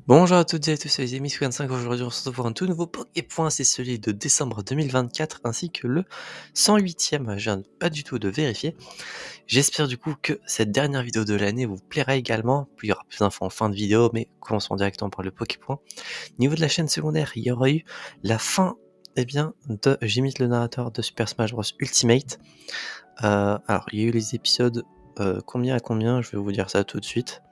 Bonjour à toutes et à tous, c'est les amis Squan5. Aujourd'hui, on se retrouve pour un tout nouveau Poképoint. C'est celui de décembre 2024 ainsi que le 108e. Je viens pas du tout de vérifier. J'espère du coup que cette dernière vidéo de l'année vous plaira également. Puis il y aura plus d'infos en fin de vidéo, mais commençons directement par le Poképoint. Niveau de la chaîne secondaire, il y aura eu la fin de j'imite le narrateur de Super Smash Bros Ultimate. Alors, il y a eu les épisodes combien à combien, je vais vous dire ça tout de suite.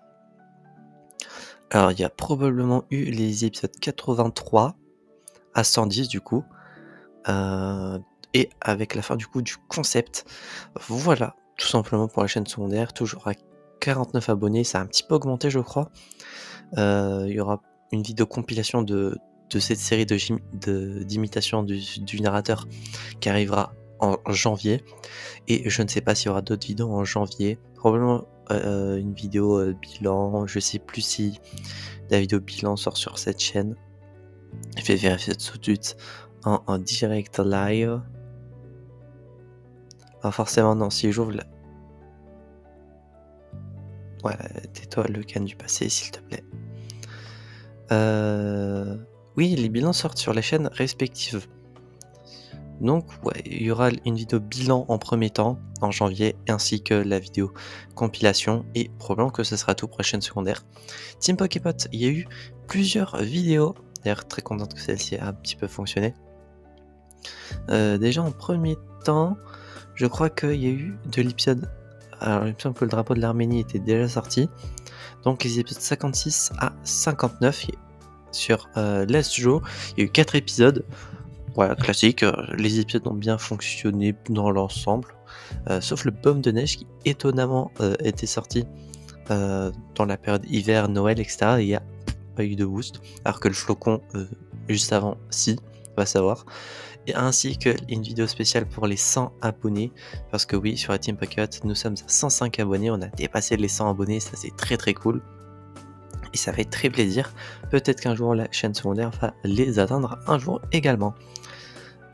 Alors, il y a probablement eu les épisodes 83 à 110 du coup, et avec la fin du coup du concept. Voilà, tout simplement pour la chaîne secondaire, toujours à 49 abonnés, ça a un petit peu augmenté je crois. Il y aura une vidéo compilation de cette série d'imitations du narrateur qui arrivera en janvier, et je ne sais pas s'il y aura d'autres vidéos en janvier, probablement une vidéo bilan, je sais plus si la vidéo bilan sort sur cette chaîne. Je vais vérifier tout de suite en direct live. Pas forcément, non, si j'ouvre la... Ouais, tais-toi le can du passé, s'il te plaît. Oui, les bilans sortent sur les chaînes respectives. Donc, ouais, il y aura une vidéo bilan en premier temps, en janvier, ainsi que la vidéo compilation, et probablement que ce sera tout pour la chaîne secondaire. Team Poképot, il y a eu plusieurs vidéos, d'ailleurs très contente que celle-ci a un petit peu fonctionné. Déjà en premier temps, je crois qu'il y a eu de l'épisode... Alors il me semble que le drapeau de l'Arménie était déjà sorti. Donc les épisodes 56 à 59 sur Let's Go, il y a eu 4 épisodes. Voilà, classique, les épisodes ont bien fonctionné dans l'ensemble. Sauf le Baume de Neige qui étonnamment était sorti dans la période hiver, Noël, etc. Et il n'y a pas eu de boost. Alors que le Flocon, juste avant, si, on va savoir. Et ainsi que une vidéo spéciale pour les 100 abonnés, parce que oui, sur la Team Pocket, nous sommes à 105 abonnés, on a dépassé les 100 abonnés, ça c'est très très cool, et ça fait très plaisir. Peut-être qu'un jour la chaîne secondaire va les atteindre un jour également.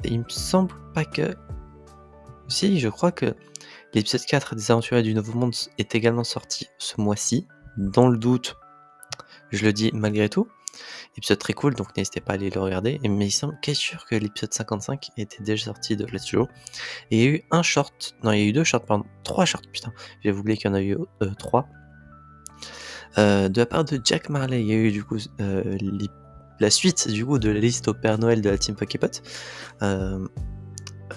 Et il me semble pas que... Si, je crois que l'épisode 4 des Aventuriers du Nouveau Monde est également sorti ce mois-ci. Dans le doute, je le dis malgré tout. Épisode très cool, donc n'hésitez pas à aller le regarder. Mais il semble qu'être sûr que l'épisode 55 était déjà sorti de Let's Go. Et il y a eu un short, non il y a eu 2 shorts, pardon, 3 shorts, putain, j'avais oublié qu'il y en a eu 3. De la part de Jack Marley, il y a eu du coup la suite du coup de la liste au Père Noël de la Team Poképot.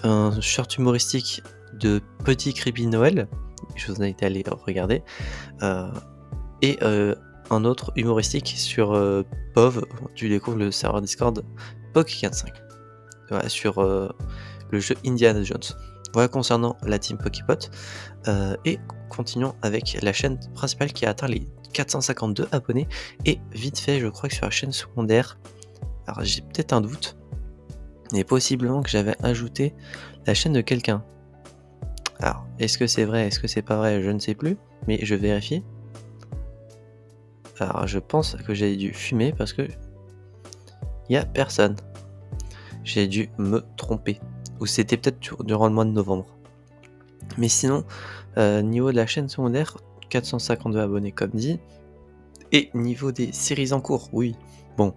Un short humoristique de Petit Creepy Noël, je vous invite à aller regarder. Et un autre humoristique sur POV, tu découvres le serveur Discord POK45, voilà, sur le jeu Indiana Jones. Voilà concernant la team Poképot. Et continuons avec la chaîne principale qui a atteint les 452 abonnés. Et vite fait, je crois que sur la chaîne secondaire, alors j'ai peut-être un doute, mais possiblement que j'avais ajouté la chaîne de quelqu'un. Alors, est-ce que c'est vrai, est-ce que c'est pas vrai, je ne sais plus, mais je vérifie. Alors je pense que j'ai dû fumer parce que il y a personne. J'ai dû me tromper. Ou c'était peut-être durant le mois de novembre. Mais sinon, niveau de la chaîne secondaire, 452 abonnés comme dit. Et niveau des séries en cours, oui. Bon,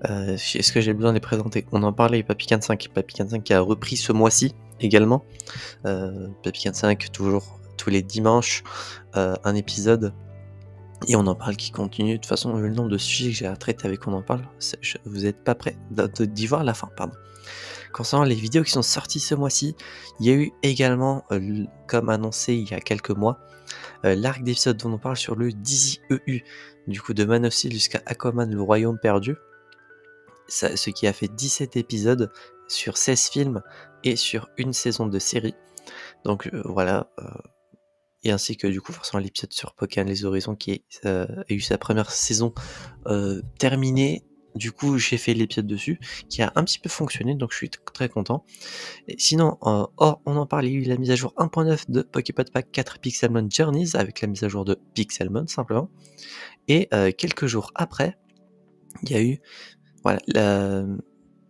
est-ce que j'ai besoin de les présenter? On en parlait, Papy45. Papy45 qui a repris ce mois-ci également. Papy45 toujours tous les dimanches, un épisode. Et on en parle qui continue. De toute façon, le nombre de sujets que j'ai à traiter avec On en parle, vous n'êtes pas prêts d'y voir la fin, pardon. Concernant les vidéos qui sont sorties ce mois-ci, il y a eu également, comme annoncé il y a quelques mois, l'arc d'épisode dont on parle sur le Dizzy EU, du coup de Man of Steel jusqu'à Aquaman le Royaume perdu, ce qui a fait 17 épisodes sur 16 films et sur une saison de série. Donc voilà, et ainsi que du coup forcément l'épisode sur Pokémon les Horizons qui a eu sa première saison terminée. Du coup j'ai fait l'épisode dessus qui a un petit peu fonctionné, donc je suis très content. Et sinon on en parle, il y a eu la mise à jour 1.9 de Poképod Pack 4 Pixelmon Journeys avec la mise à jour de Pixelmon simplement. Et quelques jours après il y a eu voilà, la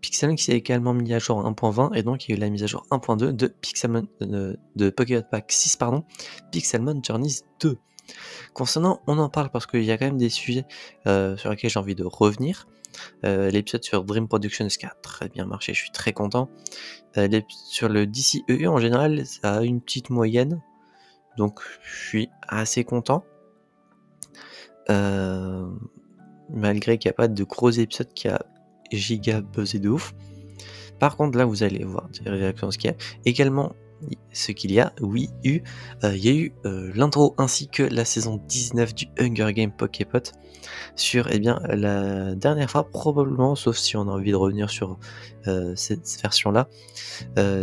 Pixelmon qui s'est également mis à jour 1.20, et donc il y a eu la mise à jour 1.2 de Pixelmon de Poképod Pack 6 pardon, Pixelmon Journeys 2. Concernant On en parle parce qu'il y a quand même des sujets sur lesquels j'ai envie de revenir. L'épisode sur Dream Productions qui a très bien marché, je suis très content. Sur le DCEU en général, ça a une petite moyenne, donc je suis assez content. Malgré qu'il n'y a pas de gros épisodes qui a giga buzzé de ouf. Par contre, là, vous allez voir des réactions ce qu'il y a. Également, ce qu'il y a, oui, il y a eu l'intro ainsi que la saison 19 du Hunger Game Poképot sur la dernière fois, probablement, sauf si on a envie de revenir sur cette version-là,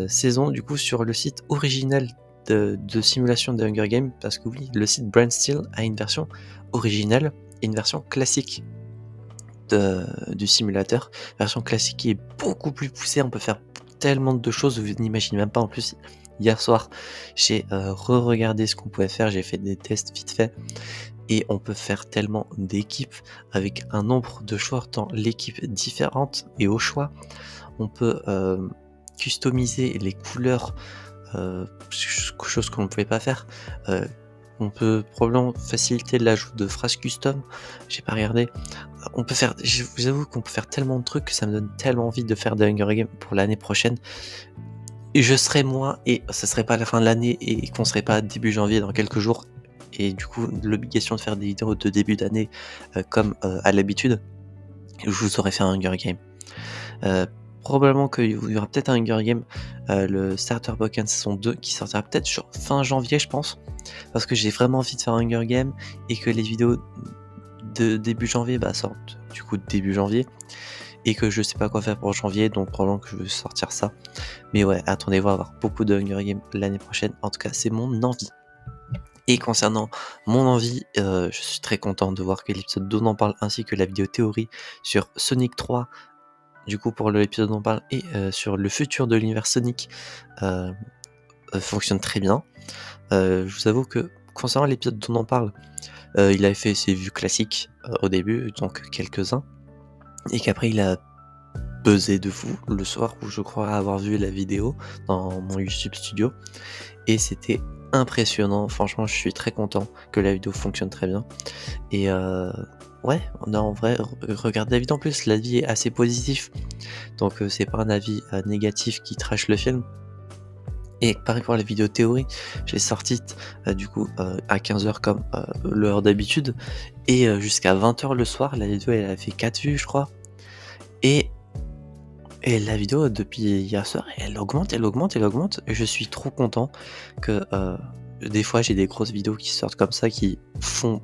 saison du coup sur le site original de simulation de Hunger Game, parce que oui, le site Brandsteel a une version originale et une version classique du simulateur. Version classique qui est beaucoup plus poussée, on peut faire tellement de choses, vous n'imaginez même pas. En plus, hier soir, j'ai re-regardé ce qu'on pouvait faire, j'ai fait des tests vite fait, et on peut faire tellement d'équipes avec un nombre de choix dans l'équipe différente, et au choix, on peut customiser les couleurs, chose qu'on ne pouvait pas faire. On peut probablement faciliter l'ajout de phrases custom, j'ai pas regardé. On peut faire, je vous avoue qu'on peut faire tellement de trucs que ça me donne tellement envie de faire des Hunger Games pour l'année prochaine. Et je serai moi, et ça serait pas la fin de l'année, et qu'on serait pas début janvier dans quelques jours, et du coup l'obligation de faire des vidéos de début d'année comme à l'habitude, je vous aurais fait un Hunger Game. Probablement qu'il y aura peut-être un Hunger Game, le Starter Bokken saison 2 qui sortira peut-être sur fin janvier, je pense, parce que j'ai vraiment envie de faire un Hunger Game et que les vidéos de début janvier sortent du coup début janvier, et que je sais pas quoi faire pour janvier, donc probablement que je vais sortir ça. Mais ouais, attendez-vous à avoir beaucoup de Hunger Game l'année prochaine, en tout cas c'est mon envie. Et concernant mon envie, je suis très content de voir que l'épisode d'On en parle ainsi que la vidéo théorie sur Sonic 3, du coup pour l'épisode d'On parle, et sur le futur de l'univers Sonic fonctionne très bien. Je vous avoue que concernant l'épisode d'On en parle, il avait fait ses vues classiques au début, donc quelques-uns, et qu'après il a buzzé de fou le soir où je crois avoir vu la vidéo dans mon YouTube Studio, et c'était impressionnant. Franchement, je suis très content que la vidéo fonctionne très bien. Et ouais, en vrai, regardez la vidéo. En plus, l'avis est assez positif, donc c'est pas un avis négatif qui trash le film. Et pareil pour la vidéo théorie, je l'ai sortie du coup à 15h comme l'heure d'habitude, et jusqu'à 20h le soir. La vidéo elle a fait 4 vues je crois, et la vidéo depuis hier soir elle augmente, et je suis trop content que des fois j'ai des grosses vidéos qui sortent comme ça, qui font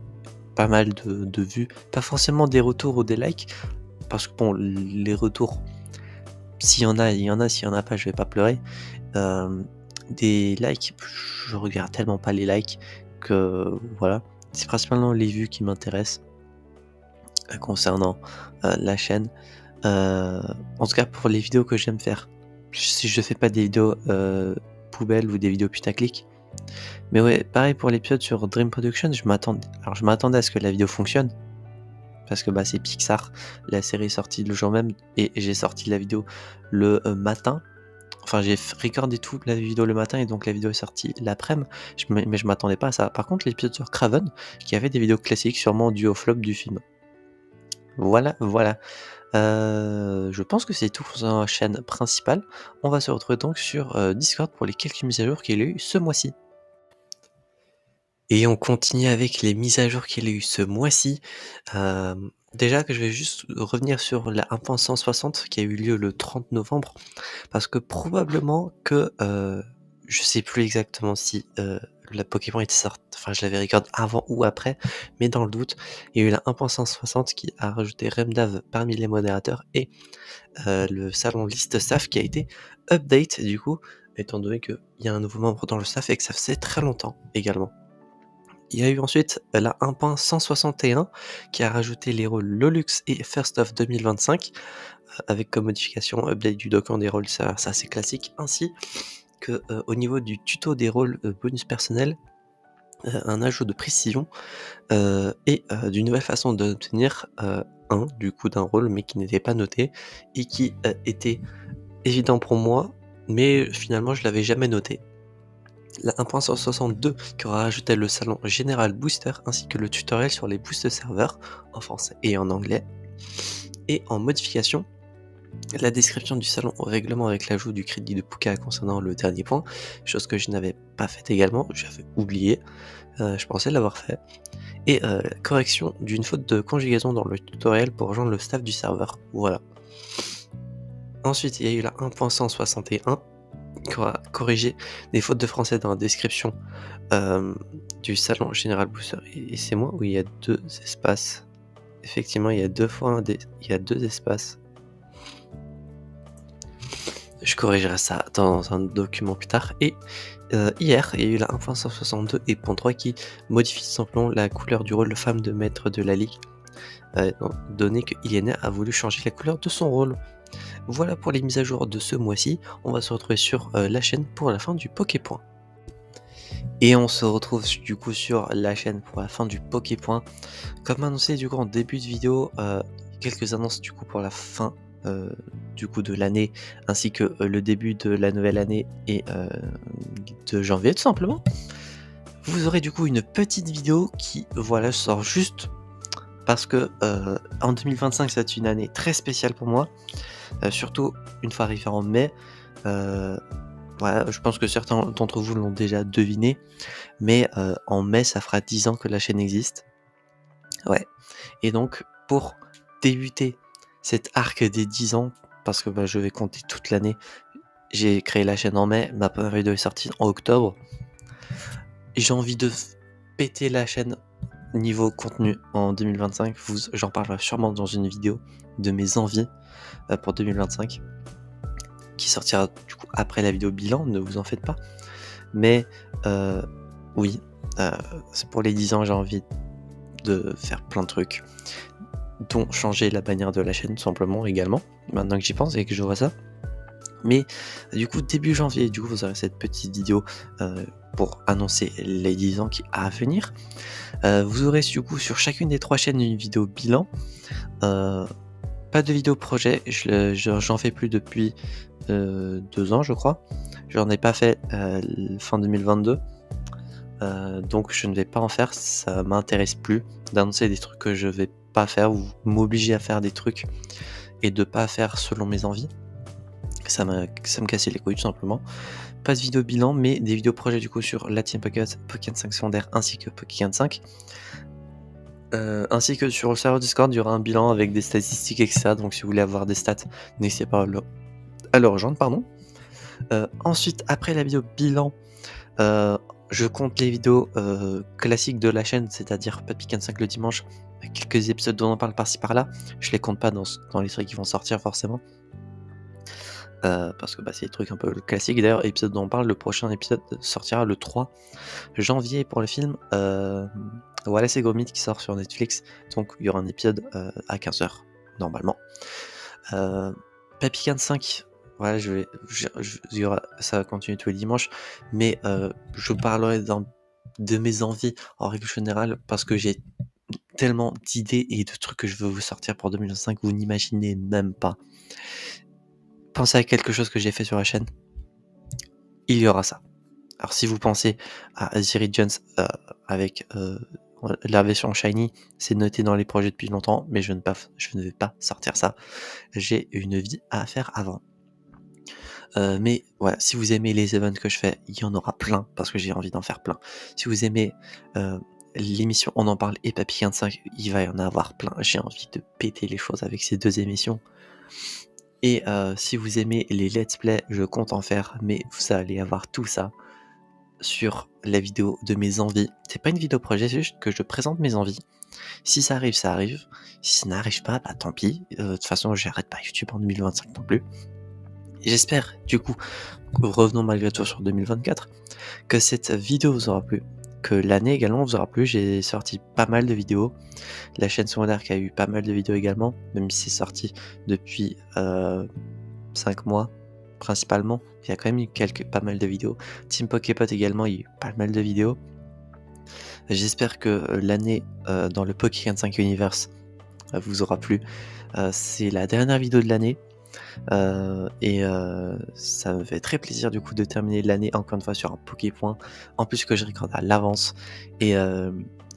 pas mal de vues, pas forcément des retours ou des likes, parce que bon, les retours, s'il y en a, il y en a, s'il y en a pas, je vais pas pleurer. Des likes, je regarde tellement pas les likes que voilà, c'est principalement les vues qui m'intéressent concernant la chaîne. En tout cas pour les vidéos que j'aime faire, si je fais pas des vidéos poubelles ou des vidéos putaclic. Mais ouais, pareil pour l'épisode sur Dream Productions, je m'attendais à ce que la vidéo fonctionne, parce que c'est Pixar, la série est sortie le jour même, et j'ai sorti la vidéo le matin. Enfin, j'ai recordé toute la vidéo le matin, et donc la vidéo est sortie l'après-midi, mais je m'attendais pas à ça. Par contre, l'épisode sur Craven, qui avait des vidéos classiques, sûrement dû au flop du film. Voilà. Je pense que c'est tout pour la chaîne principale. On va se retrouver donc sur Discord pour les quelques mises à jour qu'il y a eu ce mois-ci. Et on continue avec les mises à jour qu'il y a eu ce mois-ci. Déjà que je vais juste revenir sur la 1.160 qui a eu lieu le 30 novembre, parce que probablement que je sais plus exactement si la Pokémon était sortie, enfin je l'avais record avant ou après, mais dans le doute, il y a eu la 1.160 qui a rajouté Remdav parmi les modérateurs, et le salon liste staff qui a été update du coup, étant donné qu'il y a un nouveau membre dans le staff et que ça faisait très longtemps également. Il y a eu ensuite la 1.161 qui a rajouté les rôles Lolux et First of 2025, avec comme modification update du document des rôles, ça c'est classique, ainsi que au niveau du tuto des rôles bonus personnels, un ajout de précision et d'une nouvelle façon d'obtenir du coup d'un rôle mais qui n'était pas noté et qui était évident pour moi, mais finalement je l'avais jamais noté. la 1.162 qui aura rajouté le salon Général Booster ainsi que le tutoriel sur les boost serveurs en français et en anglais. Et en modification, la description du salon au règlement avec l'ajout du crédit de Puka concernant le dernier point, chose que je n'avais pas faite également, j'avais oublié, je pensais l'avoir fait. Et correction d'une faute de conjugaison dans le tutoriel pour rejoindre le staff du serveur, voilà. Ensuite, il y a eu la 1.161 qui aura corrigé des fautes de français dans la description du salon Général Booster. Et c'est moi où il y a 2 espaces. Effectivement, il y a 2 fois il y a 2 espaces. Je corrigerai ça dans un document plus tard. Et hier, il y a eu la 1.162 et point 3 qui modifie simplement la couleur du rôle de femme de maître de la ligue, donné que Ileana a voulu changer la couleur de son rôle. Voilà pour les mises à jour de ce mois-ci. On va se retrouver sur la chaîne pour la fin du Poképoint. Et on se retrouve du coup sur la chaîne pour la fin du Poképoint. Comme annoncé du coup en début de vidéo, quelques annonces du coup pour la fin du coup de l'année, ainsi que le début de la nouvelle année et de janvier tout simplement. Vous aurez du coup une petite vidéo qui voilà sort juste parce que en 2025 ça va être une année très spéciale pour moi, surtout une fois arrivé en mai. Voilà, je pense que certains d'entre vous l'ont déjà deviné, mais en mai ça fera 10 ans que la chaîne existe. Ouais, et donc pour débuter cet arc des 10 ans, parce que je vais compter toute l'année, j'ai créé la chaîne en mai, ma première vidéo est sortie en octobre, et j'ai envie de péter la chaîne niveau contenu en 2025, j'en parlerai sûrement dans une vidéo de mes envies pour 2025, qui sortira du coup après la vidéo bilan, ne vous en faites pas, mais oui, c'est pour les 10 ans, j'ai envie de faire plein de trucs, dont changer la bannière de la chaîne tout simplement également, maintenant que j'y pense et que je vois ça. Mais du coup début janvier, du coup vous aurez cette petite vidéo pour annoncer les 10 ans qui à venir. Vous aurez du coup sur chacune des 3 chaînes une vidéo bilan. Pas de vidéo projet, j'en fais plus depuis 2 ans je crois. J'en ai pas fait fin 2022. Donc je ne vais pas en faire, ça m'intéresse plus d'annoncer des trucs que je vais pas faire ou m'obliger à faire des trucs et de pas faire selon mes envies. Ça me cassait les couilles tout simplement. Pas de vidéo bilan, mais des vidéos projets du coup sur la Team Pocket, Pokémon 5 secondaire ainsi que Pokémon 5. Ainsi que sur le serveur Discord, il y aura un bilan avec des statistiques, etc. Donc si vous voulez avoir des stats, n'hésitez pas à le rejoindre. Pardon. Ensuite, après la vidéo bilan, je compte les vidéos classiques de la chaîne, c'est-à-dire Pokémon 5 le dimanche, quelques épisodes dont on parle par-ci par-là. Je les compte pas dans les trucs qui vont sortir forcément. Parce que c'est des trucs un peu classiques. D'ailleurs, épisode dont on parle, le prochain épisode sortira le 3 janvier pour le film Wallace et Gromit qui sort sur Netflix. Donc il y aura un épisode à 15h normalement. Pokémon 5, voilà, ça va continuer tous les dimanches, mais je parlerai de mes envies en règle générale parce que j'ai tellement d'idées et de trucs que je veux vous sortir pour 2025, vous n'imaginez même pas. Pensez à quelque chose que j'ai fait sur la chaîne, il y aura ça. Alors si vous pensez à Ziri Jones avec la version Shiny, c'est noté dans les projets depuis longtemps, mais je ne vais pas sortir ça. J'ai une vie à faire avant. Mais voilà, si vous aimez les events que je fais, il y en aura plein, parce que j'ai envie d'en faire plein. Si vous aimez l'émission On en parle et Papy 5, il va y en avoir plein. J'ai envie de péter les choses avec ces 2 émissions. Et si vous aimez les let's play, je compte en faire, mais vous allez avoir tout ça sur la vidéo de mes envies. C'est pas une vidéo projet, c'est juste que je présente mes envies. Si ça arrive, ça arrive. Si ça n'arrive pas, tant pis. De toute façon, j'arrête pas YouTube en 2025 non plus. J'espère, du coup, revenons malgré tout sur 2024, que cette vidéo vous aura plu, que l'année également vous aura plu. J'ai sorti pas mal de vidéos. La chaîne secondaire qui a eu pas mal de vidéos également, même si c'est sorti depuis 5 mois principalement. Il y a quand même eu pas mal de vidéos. Team Poképot également, il y a eu pas mal de vidéos. J'espère que l'année dans le Pokémon 5 Universe vous aura plu. C'est la dernière vidéo de l'année. Ça me fait très plaisir du coup de terminer l'année encore une fois sur un Poképoint, en plus que je recorde à l'avance.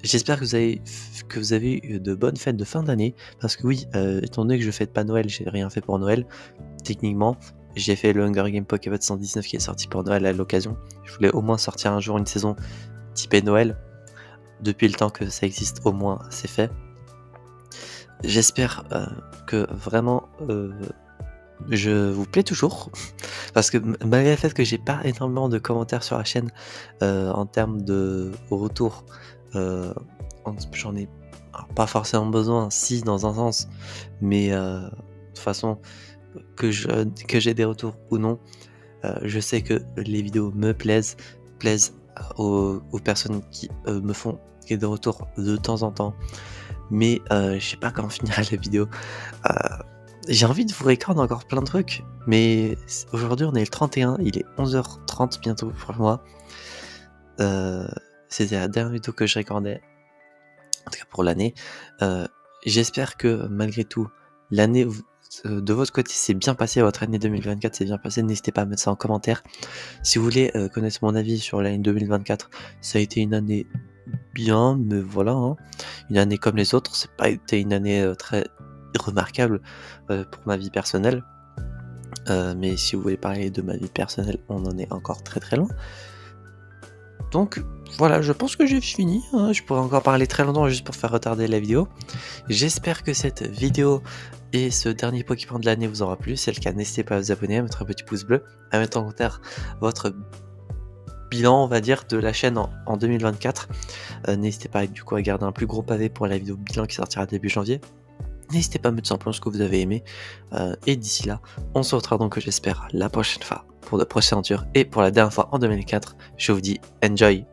J'espère que vous avez eu de bonnes fêtes de fin d'année, parce que oui, étant donné que je fête pas Noël, j'ai rien fait pour Noël. Techniquement, j'ai fait le Hunger Game Pokémon 119 qui est sorti pour Noël à l'occasion. Je voulais au moins sortir un jour une saison typée Noël. Depuis le temps que ça existe, au moins c'est fait. J'espère que vraiment je vous plais toujours, parce que malgré le fait que j'ai pas énormément de commentaires sur la chaîne en termes de retour, j'en ai pas forcément besoin, si dans un sens, mais de toute façon que j'ai des retours ou non, je sais que les vidéos me plaisent aux personnes qui me font des retours de temps en temps, mais je sais pas quand finira la vidéo. J'ai envie de vous recorder encore plein de trucs, mais aujourd'hui on est le 31, il est 11h30 bientôt pour moi. C'était la dernière vidéo que je recordais, en tout cas pour l'année. J'espère que malgré tout, l'année de votre côté s'est bien passée, votre année 2024 s'est bien passée. N'hésitez pas à mettre ça en commentaire. Si vous voulez connaître mon avis sur l'année 2024, ça a été une année bien, mais voilà, hein. Une année comme les autres, c'est pas été une année très remarquable pour ma vie personnelle. Mais si vous voulez parler de ma vie personnelle, on en est encore très très loin. Donc voilà, je pense que j'ai fini, hein. Je pourrais encore parler très longtemps juste pour faire retarder la vidéo. J'espère que cette vidéo et ce dernier Pokémon de l'année vous aura plu. Si c'est le cas, n'hésitez pas à vous abonner, à mettre un petit pouce bleu, à mettre en commentaire votre bilan, on va dire, de la chaîne en 2024. N'hésitez pas du coup à garder un plus gros pavé pour la vidéo bilan qui sortira début janvier. N'hésitez pas à mettre simplement ce que vous avez aimé. Et d'ici là, on se retrouvera donc, j'espère, la prochaine fois pour de prochaines aventures. Et pour la dernière fois en 2004, je vous dis enjoy!